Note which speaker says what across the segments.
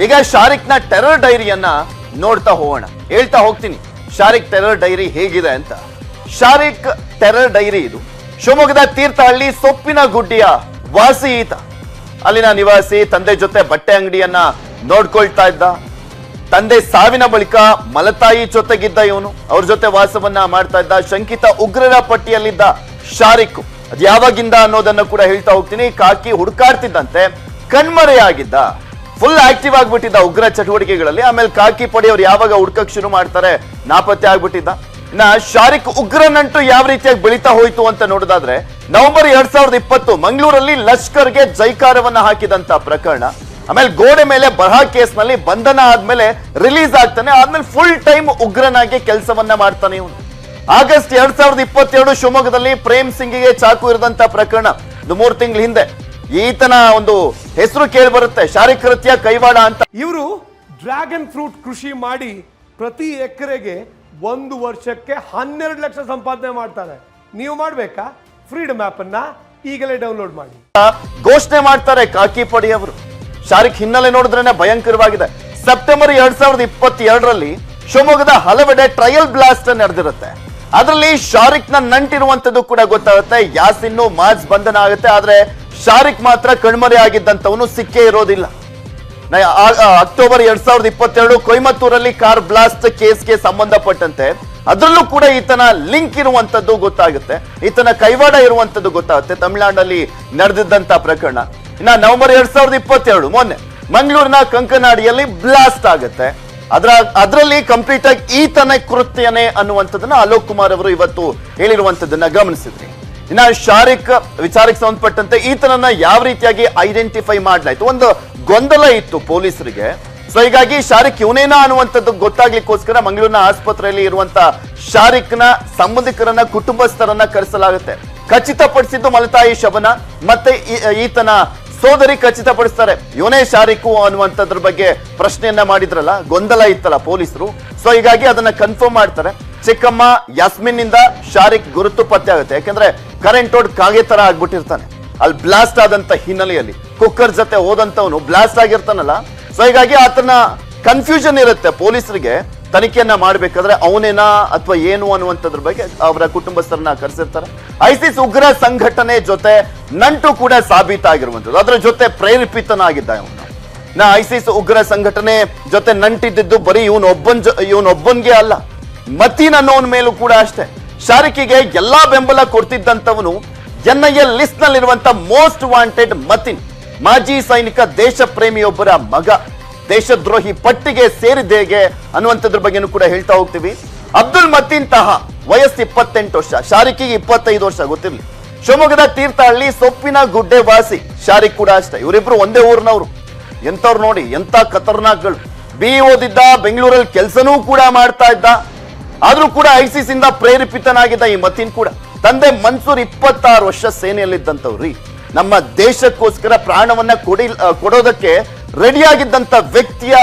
Speaker 1: ಈಗ ಶಾರಿಕ್ನ ಟೆರರ್ ಡೈರಿಯನ್ನ ನೋಡ್ತಾ ಹೋಗೋಣ. ಹೇಳ್ತಾ ಹೋಗ್ತೀನಿ ಶಾರಿಕ್ ಟೆರರ್ ಡೈರಿ ಹೇಗಿದೆ ಅಂತ. ಶಾರಿಕ್ ಟೆರರ್ ಡೈರಿ ಇದು ಶಿವಮೊಗ್ಗದ ತೀರ್ಥಹಳ್ಳಿ ಸೊಪ್ಪಿನ ಗುಡ್ಡಿಯ ವಾಸಿ ಈತ. ಅಲ್ಲಿನ ನಿವಾಸಿ, ತಂದೆ ಜೊತೆ ಬಟ್ಟೆ ಅಂಗಡಿಯನ್ನ ನೋಡ್ಕೊಳ್ತಾ ಇದ್ದ. ತಂದೆ ಸಾವಿನ ಬಳಿಕ ಮಲತಾಯಿ ಜೊತೆಗಿದ್ದ ಇವನು, ಅವ್ರ ಜೊತೆ ವಾಸವನ್ನ ಮಾಡ್ತಾ ಇದ್ದ. ಶಂಕಿತ ಉಗ್ರರ ಪಟ್ಟಿಯಲ್ಲಿದ್ದ ಶಾರಿಕ್ ಅದ್ ಯಾವಾಗಿಂದ ಅನ್ನೋದನ್ನ ಕೂಡ ಹೇಳ್ತಾ ಹೋಗ್ತೀನಿ. ಕಾಕಿ ಹುಡುಕಾಡ್ತಿದ್ದಂತೆ ಕಣ್ಮರೆಯಾಗಿದ್ದ, ಫುಲ್ ಆಕ್ಟಿವ್ ಆಗ್ಬಿಟ್ಟಿದ್ದ ಉಗ್ರ ಚಟುವಟಿಕೆಗಳಲ್ಲಿ. ಆಮೇಲೆ ಕಾಕಿ ಪಡೆಯವ್ರು ಯಾವಾಗ ಹುಡ್ಕಕ್ ಶುರು ಮಾಡ್ತಾರೆ ನಾಪತ್ತೆ ಆಗ್ಬಿಟ್ಟಿದ್ದ. ಇನ್ನ ಶಾರಿಕ್ ಉಗ್ರ ನಂಟು ಯಾವ ರೀತಿಯಾಗಿ ಬೆಳೀತಾ ಹೋಯ್ತು ಅಂತ ನೋಡೋದಾದ್ರೆ, ನವೆಂಬರ್ 2020 ಮಂಗಳೂರಲ್ಲಿ ಲಷ್ಕರ್ಗೆ ಜೈಕಾರವನ್ನ ಹಾಕಿದಂತ ಪ್ರಕರಣ. ಆಮೇಲೆ ಗೋಡೆ ಮೇಲೆ ಬರಹ ಕೇಸ್ನಲ್ಲಿ ಬಂಧನ ಆದ್ಮೇಲೆ ರಿಲೀಸ್ ಆಗ್ತಾನೆ. ಆದ್ಮೇಲೆ ಫುಲ್ ಟೈಮ್ ಉಗ್ರನಾಗಿ ಕೆಲಸವನ್ನ ಮಾಡ್ತಾನೆ ಇವನು. ಆಗಸ್ಟ್ 2022 ಶಿವಮೊಗ್ಗದಲ್ಲಿ ಪ್ರೇಮ್ ಸಿಂಗ್ಗೆ ಚಾಕು ಇರದಂತ ಪ್ರಕರಣ. 3 ತಿಂಗಳ ಹಿಂದೆ ಈತನ ಒಂದು ಹೆಸರು ಕೇಳಿ ಬರುತ್ತೆ, ಶಾರಿಕ್ ಕೃತ್ಯ ಕೈವಾಡ ಅಂತ.
Speaker 2: ಇವರು ಡ್ರ್ಯಾಗನ್ ಫ್ರೂಟ್ ಕೃಷಿ ಮಾಡಿ ಪ್ರತಿ ಎಕರೆಗೆ 1 ವರ್ಷಕ್ಕೆ 12 ಲಕ್ಷ ಸಂಪಾದನೆ ಮಾಡ್ತಾರೆ. ನೀವು ಮಾಡ್ಬೇಕಾ? ಫ್ರೀಡಮ್ ಆಪ್ ಅನ್ನ ಈಗಲೇ ಡೌನ್ಲೋಡ್ ಮಾಡಿ.
Speaker 1: ಘೋಷಣೆ ಮಾಡ್ತಾರೆ ಕಾಕಿ ಪಡೆಯವರು. ಶಾರಿಕ್ ಹಿನ್ನೆಲೆ ನೋಡಿದ್ರೇನೆ ಭಯಂಕರವಾಗಿದೆ. ಸೆಪ್ಟೆಂಬರ್ 2022ರಲ್ಲಿ ಶಿವಮೊಗ್ಗದ ಹಲವೆಡೆ ಟ್ರಯಲ್ ಬ್ಲಾಸ್ಟ್ ನಡೆದಿರುತ್ತೆ. ಅದರಲ್ಲಿ ಶಾರಿಕ್ ನ ನಂಟಿರುವಂತದ್ದು ಕೂಡ ಗೊತ್ತಾಗುತ್ತೆ. ಯಾಸಿನ್ನು ಮಾಜ್ ಬಂಧನ ಆಗುತ್ತೆ. ಆದ್ರೆ ಶಾರಿಕ್ ಮಾತ್ರ ಕಣ್ಮರೆ ಆಗಿದ್ದಂತವನು ಸಿಕ್ಕೇ ಇರೋದಿಲ್ಲ. ಅಕ್ಟೋಬರ್ 2022 ಕೊಯಮತ್ತೂರಲ್ಲಿ ಕಾರ್ ಬ್ಲಾಸ್ಟ್ ಕೇಸ್ಗೆ ಸಂಬಂಧಪಟ್ಟಂತೆ ಅದರಲ್ಲೂ ಕೂಡ ಈತನ ಲಿಂಕ್ ಇರುವಂತದ್ದು ಗೊತ್ತಾಗುತ್ತೆ, ಈತನ ಕೈವಾಡ ಇರುವಂತದ್ದು ಗೊತ್ತಾಗುತ್ತೆ. ತಮಿಳುನಾಡಿನಲ್ಲಿ ನಡೆದಿದ್ದಂತ ಪ್ರಕರಣ. ಇನ್ನ ನವೆಂಬರ್ 2022 ಮೊನ್ನೆ ಮಂಗಳೂರಿನ ಕಂಕನಾಡಿಯಲ್ಲಿ ಬ್ಲಾಸ್ಟ್ ಆಗುತ್ತೆ. ಅದರಲ್ಲಿ ಕಂಪ್ಲೀಟ್ ಆಗಿ ಈತನ ಕೃತ್ಯನೇ ಅನ್ನುವಂಥದ್ದನ್ನ ಅಲೋಕ್ ಕುಮಾರ್ ಅವರು ಇವತ್ತು ಹೇಳಿರುವಂತದ್ದನ್ನ ಗಮನಿಸಿದ್ರಿ. ಇನ್ನ ಶಾರಿಕ್ ವಿಚಾರಕ್ಕೆ ಸಂಬಂಧಪಟ್ಟಂತೆ ಈತನನ್ನ ಯಾವ ರೀತಿಯಾಗಿ ಐಡೆಂಟಿಫೈ ಮಾಡಲಾಯ್ತು, ಒಂದು ಗೊಂದಲ ಇತ್ತು ಪೊಲೀಸರಿಗೆ. ಸೊ ಹೀಗಾಗಿ ಶಾರಿಕ್ ಇವನೇನಾ ಅನ್ನುವಂಥದ್ದು ಗೊತ್ತಾಗ್ಲಿಕ್ಕೋಸ್ಕರ ಮಂಗಳೂರಿನ ಆಸ್ಪತ್ರೆಯಲ್ಲಿ ಇರುವಂತ ಶಾರಿಕ್ನ ಸಂಬಂಧಿಕರನ್ನ, ಕುಟುಂಬಸ್ಥರನ್ನ ಕರೆಸಲಾಗುತ್ತೆ. ಖಚಿತಪಡಿಸಿದ್ದು ಮಲತಾಯಿ ಶಬನ ಮತ್ತೆ ಈತನ ಸೋದರಿ ಖಚಿತಪಡಿಸ್ತಾರೆ ಇವನೇ ಶಾರಿಕು ಅನ್ನುವಂಥದ್ರ ಬಗ್ಗೆ ಪ್ರಶ್ನೆಯನ್ನ ಮಾಡಿದ್ರಲ್ಲ, ಗೊಂದಲ ಇತ್ತಲ್ಲ ಪೊಲೀಸರು. ಸೊ ಹೀಗಾಗಿ ಅದನ್ನ ಕನ್ಫರ್ಮ್ ಮಾಡ್ತಾರೆ. ಚಿಕ್ಕಮ್ಮ ಯಾಸ್ಮಿನ್ ನಿಂದ ಶಾರಿಕ್ ಗುರುತು ಪತ್ತೆ ಆಗುತ್ತೆ. ಯಾಕಂದ್ರೆ ಕರೆಂಟ್ ಓಡ್ ಕಾಗೆ ತರ ಆಗ್ಬಿಟ್ಟಿರ್ತಾನೆ. ಅಲ್ಲಿ ಬ್ಲಾಸ್ಟ್ ಆದಂತ ಹಿನ್ನೆಲೆಯಲ್ಲಿ ಕುಕ್ಕರ್ ಜೊತೆ ಹೋದಂತವನು ಬ್ಲಾಸ್ಟ್ ಆಗಿರ್ತಾನಲ್ಲ. ಸೊ ಹೀಗಾಗಿ ಆತನ ಕನ್ಫ್ಯೂಷನ್ ಇರುತ್ತೆ ಪೊಲೀಸರಿಗೆ. ತನಿಖೆಯನ್ನ ಮಾಡ್ಬೇಕಾದ್ರೆ ಅವನೇನಾ ಅಥವಾ ಏನು ಅನ್ನುವಂಥದ್ರ ಬಗ್ಗೆ ಅವರ ಕುಟುಂಬಸ್ಥರನ್ನ ಕರೆಸಿರ್ತಾರೆ. ಐಸಿಸ್ ಉಗ್ರ ಸಂಘಟನೆ ಜೊತೆ ನಂಟು ಕೂಡ ಸಾಬೀತಾಗಿರುವಂಥದ್ದು, ಅದರ ಜೊತೆ ಪ್ರೇರೇಪಿತನಾಗಿದ್ದ ಇವನು. ಐಸಿಸ್ ಉಗ್ರ ಸಂಘಟನೆ ಜೊತೆ ನಂಟಿದ್ದು ಬರೀ ಇವನೊಬ್ಬನ್ಗೆ ಅಲ್ಲ, ಮತೀನ್ ಅನ್ನೋನ್ ಮೇಲೂ ಕೂಡ ಅಷ್ಟೇ. ಶಾರಿಕಿಗೆ ಎಲ್ಲಾ ಬೆಂಬಲ ಕೊಡ್ತಿದ್ದಂತವನು NIA ಲಿಸ್ಟ್ ನಲ್ಲಿರುವಂತ ಮೋಸ್ಟ್ ವಾಂಟೆಡ್ ಮತೀನ್, ಮಾಜಿ ಸೈನಿಕ, ದೇಶ ಪ್ರೇಮಿಯೊಬ್ಬರ ಮಗ. ದೇಶದ್ರೋಹಿ ಪಟ್ಟಿಗೆ ಸೇರಿದ್ದೇಗೆ ಅನ್ನುವಂಥದ್ರ ಬಗ್ಗೆನೂ ಕೂಡ ಹೇಳ್ತಾ ಹೋಗ್ತೀವಿ. ಅಬ್ದುಲ್ ಮತೀನ್ ತಹ ವಯಸ್ಸು 28 ವರ್ಷ, ಶಾರಿಕಿಗೆ 25 ವರ್ಷ. ಗೊತ್ತಿರ್ಲಿ, ಶಿವಮೊಗ್ಗದ ತೀರ್ಥಹಳ್ಳಿ ಸೊಪ್ಪಿನ ಗುಡ್ಡೆ ವಾಸಿ. ಶಾರಿಕ್ ಕೂಡ ಅಷ್ಟೇ. ಇವರಿಬ್ರು ಒಂದೇ ಊರಿನವರು. ಎಂತವ್ರು ನೋಡಿ, ಎಂತ ಖತರ್ನಾಕ್ಗಳು. BE ಓದಿದ್ದ, ಬೆಂಗಳೂರಲ್ಲಿ ಕೆಲಸನೂ ಕೂಡ ಮಾಡ್ತಾ ಇದ್ದ. ಆದ್ರೂ ಕೂಡ ಐಸಿಸ್ ಇಂದ ಪ್ರೇರೇಪಿತನಾಗಿದ್ದ ಈ ಮತೀನ್ ಕೂಡ. ತಂದೆ ಮನ್ಸೂರ್ 26 ವರ್ಷ ಸೇನೆಯಲ್ಲಿದ್ದಂಥವ್ರಿ. ನಮ್ಮ ದೇಶಕ್ಕೋಸ್ಕರ ಪ್ರಾಣವನ್ನ ಕೊಡೋದಕ್ಕೆ ರೆಡಿಯಾಗಿದ್ದಂತ ವ್ಯಕ್ತಿಯ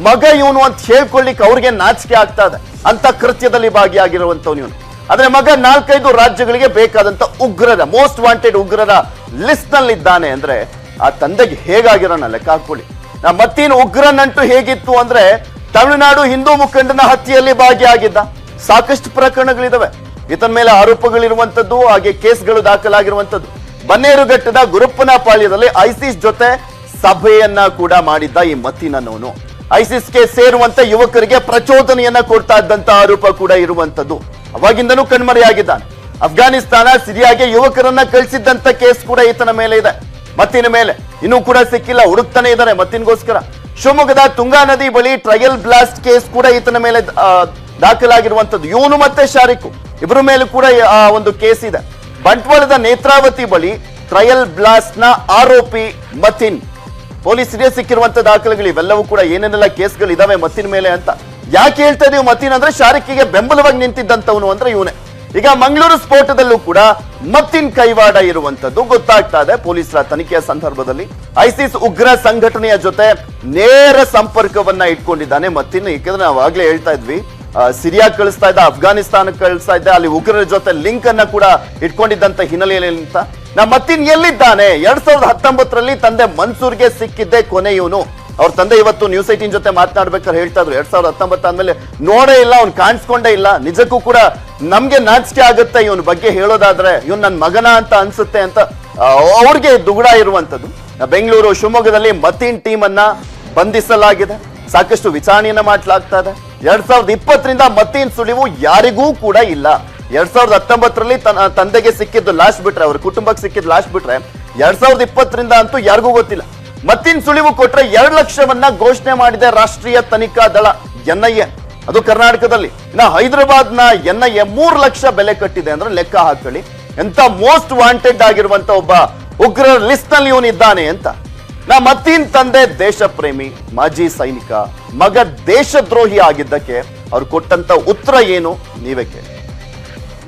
Speaker 1: ಮಗ ಇವನು ಅಂತ ಹೇಳ್ಕೊಳ್ಳಿಕ್ಕೆ ಅವ್ರಿಗೆ ನಾಚಿಕೆ ಆಗ್ತಾ ಇದೆ. ಅಂತ ಕೃತ್ಯದಲ್ಲಿ ಭಾಗಿಯಾಗಿರುವಂತವ್ನು ಇವನು. ಆದ್ರೆ ಮಗ 4-5 ರಾಜ್ಯಗಳಿಗೆ ಬೇಕಾದಂತ ಉಗ್ರರ, ಮೋಸ್ಟ್ ವಾಂಟೆಡ್ ಉಗ್ರರ ಲಿಸ್ಟ್ ನಲ್ಲಿ ಇದ್ದಾನೆ ಅಂದ್ರೆ ಆ ತಂದೆಗೆ ಹೇಗಾಗಿರೋಣ ಲೆಕ್ಕ ಹಾಕೊಳ್ಳಿ. ಮತ್ತೀನು ಉಗ್ರ ನಂಟು ಹೇಗಿತ್ತು ಅಂದ್ರೆ, ತಮಿಳುನಾಡು ಹಿಂದೂ ಮುಖಂಡನ ಹತ್ಯೆಯಲ್ಲಿ ಭಾಗಿಯಾಗಿದ್ದ. ಸಾಕಷ್ಟು ಪ್ರಕರಣಗಳಿದಾವೆ ಈತನ ಮೇಲೆ, ಆರೋಪಗಳಿರುವಂತದ್ದು, ಹಾಗೆ ಕೇಸ್ಗಳು ದಾಖಲಾಗಿರುವಂತದ್ದು. ಬನ್ನೇರುಘಟ್ಟದ ಗುರುಪ್ಪನ ಪಾಳ್ಯದಲ್ಲಿ ಐಸಿಸ್ ಜೊತೆ ಸಭೆಯನ್ನ ಕೂಡ ಮಾಡಿದ್ದ ಈ ಮತೀನ್ ಅನ್ನೋನು. ಐಸಿಸ್ಗೆ ಸೇರುವಂತ ಯುವಕರಿಗೆ ಪ್ರಚೋದನೆಯನ್ನ ಕೊಡ್ತಾ ಇದ್ದಂತ ಆರೋಪ ಕೂಡ ಇರುವಂತದ್ದು. ಅವಾಗಿಂದನೂ ಕಣ್ಮರೆಯಾಗಿದ್ದಾನೆ. ಅಫ್ಘಾನಿಸ್ತಾನ, ಸಿರಿಯಾಗೆ ಯುವಕರನ್ನ ಕಳಿಸಿದ್ದಂತ ಕೇಸ್ ಕೂಡ ಈತನ ಮೇಲೆ ಇದೆ, ಮತ್ತಿನ ಮೇಲೆ. ಇನ್ನೂ ಕೂಡ ಸಿಕ್ಕಿಲ್ಲ, ಹುಡುಕ್ತಾನೆ ಇದ್ದಾರೆ ಮತ್ತಿನ್ಗೋಸ್ಕರ. ಶಿವಮೊಗ್ಗದ ತುಂಗಾ ನದಿ ಬಳಿ ಟ್ರಯಲ್ ಬ್ಲಾಸ್ಟ್ ಕೇಸ್ ಕೂಡ ಈತನ ಮೇಲೆ ದಾಖಲಾಗಿರುವಂತದ್ದು. ಇವನು ಮತ್ತೆ ಶಾರಿಕು ಇಬ್ಬರ ಮೇಲೂ ಕೂಡ ಒಂದು ಕೇಸ್ ಇದೆ. ಬಂಟ್ವಾಳದ ನೇತ್ರಾವತಿ ಬಳಿ ಟ್ರಯಲ್ ಬ್ಲಾಸ್ಟ್ ನ ಆರೋಪಿ ಮತೀನ್. ಪೊಲೀಸರಿಗೆ ಸಿಕ್ಕಿರುವಂತ ದಾಖಲೆಗಳು ಇವೆಲ್ಲವೂ ಕೂಡ ಏನೇನೆಲ್ಲ ಕೇಸ್ಗಳು ಇದಾವೆ ಮತೀನ್ ಮೇಲೆ ಅಂತ. ಯಾಕೆ ಹೇಳ್ತಾ ಇದೀವಿ ಮತೀನ್ ಅಂದ್ರೆ, ಶಾರಿಕಿಗೆ ಬೆಂಬಲವಾಗಿ ನಿಂತಿದ್ದಂತವನು ಅಂದ್ರೆ ಇವನೇ. ಈಗ ಮಂಗಳೂರು ಸ್ಫೋಟದಲ್ಲೂ ಕೂಡ ಮತೀನ್ ಕೈವಾಡ ಇರುವಂತದ್ದು ಗೊತ್ತಾಗ್ತಾ ಇದೆ ಪೊಲೀಸರ ತನಿಖೆಯ ಸಂದರ್ಭದಲ್ಲಿ. ಐಸಿಸ್ ಉಗ್ರ ಸಂಘಟನೆಯ ಜೊತೆ ನೇರ ಸಂಪರ್ಕವನ್ನ ಇಟ್ಕೊಂಡಿದ್ದಾನೆ ಮತೀನ್. ಯಾಕಂದ್ರೆ ನಾವು ಆಗ್ಲೇ ಹೇಳ್ತಾ ಇದ್ವಿ, ಸಿರಿಯಾ ಕಳಿಸ್ತಾ ಇದ್ದ, ಅಫ್ಘಾನಿಸ್ತಾನ ಕಳಿಸ್ತಾ ಇದ್ದ, ಅಲ್ಲಿ ಉಗ್ರರ ಜೊತೆ ಲಿಂಕ್ ಅನ್ನ ಕೂಡ ಇಟ್ಕೊಂಡಿದ್ದಂತ ಹಿನ್ನೆಲೆಯಲ್ಲಿ ಮತೀನ್ ಎಲ್ಲಿದ್ದಾನೆ? 2019ರಲ್ಲಿ ತಂದೆ ಮನ್ಸೂರ್ಗೆ ಸಿಕ್ಕಿದ್ದೆ ಕೊನೆ ಇವನು. ಅವ್ರ ತಂದೆ ಇವತ್ತು ನ್ಯೂಸ್ 18 ಜೊತೆ ಮಾತನಾಡ್ಬೇಕಾದ್ರೆ ಹೇಳ್ತಾ ಇದ್ರು 2019 ಆದ್ಮೇಲೆ ನೋಡೇ ಇಲ್ಲ, ಅವ್ನು ಕಾಣಿಸ್ಕೊಂಡೇ ಇಲ್ಲ. ನಿಜಕ್ಕೂ ಕೂಡ ನಮ್ಗೆ ನಾಚಿಕೆ ಆಗುತ್ತೆ ಇವನ್ ಬಗ್ಗೆ ಹೇಳೋದಾದ್ರೆ, ಇವನ್ ನನ್ನ ಮಗನ ಅಂತ ಅನ್ಸುತ್ತೆ ಅಂತ ಅವ್ರಿಗೆ ದುಗುಡ ಇರುವಂತದ್ದು. ಬೆಂಗಳೂರು ಶಿವಮೊಗ್ಗದಲ್ಲಿ ಮತೀನ್ ಟೀಮ್ ಅನ್ನ ಬಂಧಿಸಲಾಗಿದೆ, ಸಾಕಷ್ಟು ವಿಚಾರಣೆಯನ್ನ ಮಾಡಲಾಗ್ತಾ ಇದೆ. 2020ರಿಂದ ಮತೀನ್ ಸುಳಿವು ಯಾರಿಗೂ ಕೂಡ ಇಲ್ಲ. 2019ರಲ್ಲಿ ತಂದೆಗೆ ಸಿಕ್ಕಿದ್ದು ಲಾಸ್ಟ್ ಬಿಟ್ರೆ, ಅವ್ರ ಕುಟುಂಬಕ್ಕೆ ಸಿಕ್ಕಿದ್ದು ಲಾಸ್ಟ್ ಬಿಟ್ರೆ 2020ರಿಂದ ಅಂತೂ ಯಾರಿಗೂ ಗೊತ್ತಿಲ್ಲ. ಮತ್ತೀನ್ ಸುಳಿವು ಕೊಟ್ರೆ 2 ಲಕ್ಷವನ್ನ ಘೋಷಣೆ ಮಾಡಿದೆ ರಾಷ್ಟ್ರೀಯ ತನಿಖಾ ದಳ NIA, ಅದು ಕರ್ನಾಟಕದಲ್ಲಿ. ಇನ್ನ ಹೈದರಾಬಾದ್ ನ NIA 3 ಲಕ್ಷ ಬೆಲೆ ಕಟ್ಟಿದೆ ಅಂದ್ರೆ ಲೆಕ್ಕ ಹಾಕೊಳ್ಳಿ, ಎಂತ ಮೋಸ್ಟ್ ವಾಂಟೆಡ್ ಆಗಿರುವಂತ ಒಬ್ಬ ಉಗ್ರರ ಲಿಸ್ಟ್ ನಲ್ಲಿ ಇವನಿದ್ದಾನೆ ಅಂತ. ಮತ್ತೀನ್ ತಂದೆ ದೇಶ ಪ್ರೇಮಿ, ಮಾಜಿ ಸೈನಿಕ, ಮಗ ದೇಶದ್ರೋಹಿ ಆಗಿದ್ದಕ್ಕೆ ಅವ್ರು ಕೊಟ್ಟಂತ ಉತ್ತರ ಏನು ನೀವೇ ಕೇಳಿ.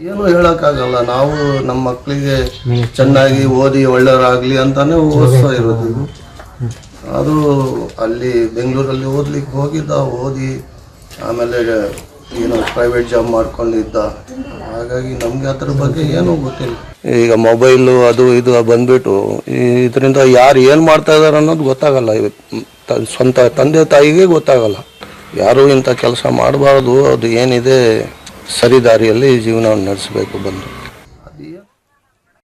Speaker 3: ಏನು ಹೇಳಕ್ಕಾಗಲ್ಲ. ನಾವು ನಮ್ಮ ಮಕ್ಕಳಿಗೆ ಚೆನ್ನಾಗಿ ಓದಿ ಒಳ್ಳೆಯವರಾಗ್ಲಿ ಅಂತಾನೆ ಓದಿಸ್ತಾ ಇರೋದು. ಅದು ಅಲ್ಲಿ ಬೆಂಗಳೂರಲ್ಲಿ ಓದ್ಲಿಕ್ಕೆ ಹೋಗಿದ್ದ, ಓದಿ ಆಮೇಲೆ ಏನೋ ಪ್ರೈವೇಟ್ ಜಾಬ್ ಮಾಡ್ಕೊಂಡಿದ್ದ. ಹಾಗಾಗಿ ನಮ್ಗೆ ಅದ್ರ ಬಗ್ಗೆ ಏನೂ ಗೊತ್ತಿಲ್ಲ. ಈಗ ಮೊಬೈಲು ಅದು ಇದು ಬಂದ್ಬಿಟ್ಟು ಇದರಿಂದ ಯಾರು ಏನು ಮಾಡ್ತಾ ಇದಾರೆ ಅನ್ನೋದು ಗೊತ್ತಾಗಲ್ಲ. ಸ್ವಂತ ತಂದೆ ತಾಯಿಗೆ ಗೊತ್ತಾಗಲ್ಲ. ಯಾರು ಇಂಥ ಕೆಲಸ ಮಾಡಬಾರ್ದು, ಅದು ಏನಿದೆ ಸರಿ ದಾರಿಯಲ್ಲಿ ಜೀವನವನ್ನು ನಡೆಸಬೇಕು ಬಂದು.